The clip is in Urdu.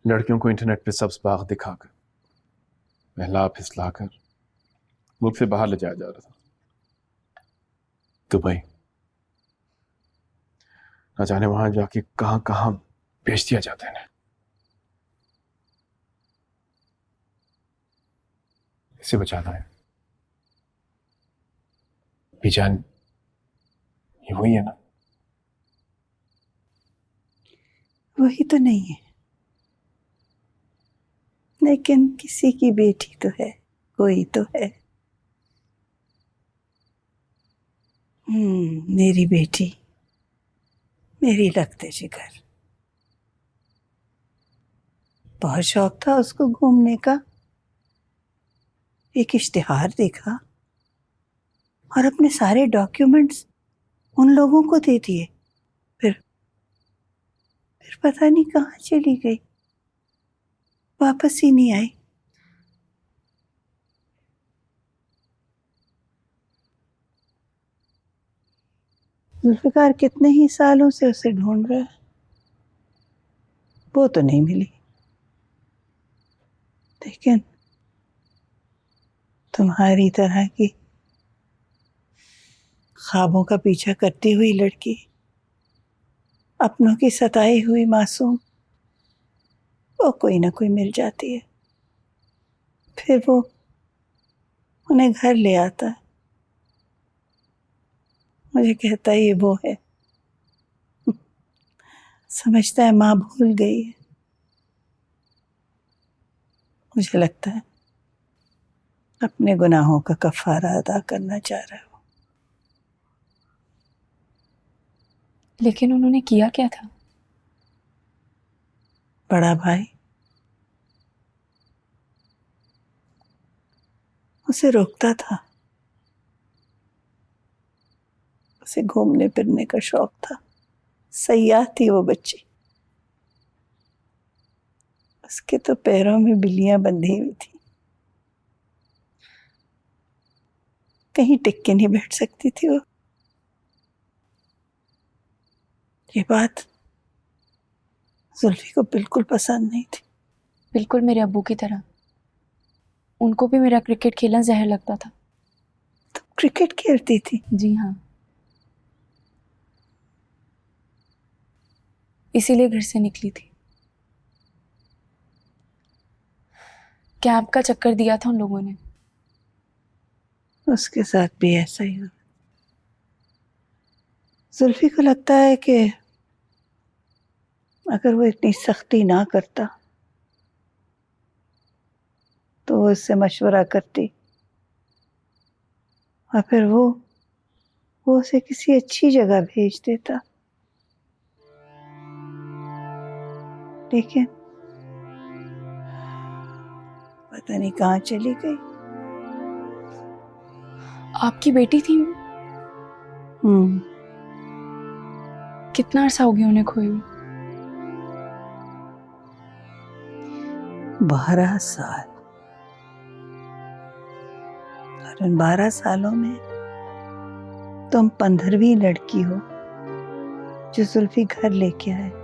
لڑکیوں کو انٹرنیٹ پہ سبز باغ دکھا کر بہلا پھسلا کر ملک سے باہر لے جایا جا رہا تھا، دبئی۔ نہ جانے وہاں جا کے کہاں کہاں بیچ دیا جاتا ہے انہیں۔ اسے بچانا ہے۔ بی جان، یہ وہی ہے نا؟ وہی تو نہیں ہے، لیکن کسی کی بیٹی تو ہے، کوئی تو ہے۔ میری بیٹی، میری لگتے جگر۔ بہت شوق تھا اس کو گھومنے کا، ایک اشتہار دیکھا اور اپنے سارے ڈاکیومنٹس ان لوگوں کو دے دیے۔ پھر پتہ نہیں کہاں چلی گئی، واپس ہی نہیں آئی۔ ذوالفقار کتنے ہی سالوں سے اسے ڈھونڈ رہا ہے، وہ تو نہیں ملی۔ لیکن تمہاری طرح کی خوابوں کا پیچھا کرتی ہوئی لڑکی، اپنوں کی ستائی ہوئی معصوم، وہ کوئی نہ کوئی مل جاتی ہے، پھر وہ انہیں گھر لے آتا ہے، مجھے کہتا ہے یہ وہ ہے، سمجھتا ہے ماں بھول گئی ہے۔ مجھے لگتا ہے اپنے گناہوں کا کفارہ ادا کرنا چاہ رہا ہے۔ لیکن انہوں نے کیا کیا تھا؟ بڑا بھائی اسے روکتا تھا، اسے گھومنے پھرنے کا شوق تھا، سیاح تھی وہ بچی، اس کے تو پیروں میں بلیاں بندھی ہوئی تھی، کہیں ٹک کے نہیں بیٹھ سکتی تھی وہ۔ یہ بات زلفی کو بالکل پسند نہیں تھی۔ بالکل میرے ابو کی طرح، ان کو بھی میرا کرکٹ کھیلنا زہر لگتا تھا۔ تم کرکٹ کھیلتی تھی؟ جی ہاں، اسی لیے گھر سے نکلی تھی۔ کیمپ کا چکر دیا تھا ان لوگوں نے۔ اس کے ساتھ بھی ایسا ہی ہوا۔ زلفی کو لگتا ہے کہ اگر وہ اتنی سختی نہ کرتا تو وہ اس سے مشورہ کرتی اور پھر وہ اسے کسی اچھی جگہ بھیج دیتا، لیکن پتہ نہیں کہاں چلی گئی۔ آپ کی بیٹی تھی؟ کتنا عرصہ ہو گیا انہیں کھوئے ہوئے؟ 12 سال، اور ان 12 سالوں میں تم 15ویں لڑکی ہو جو زلفی گھر لے کے آئے۔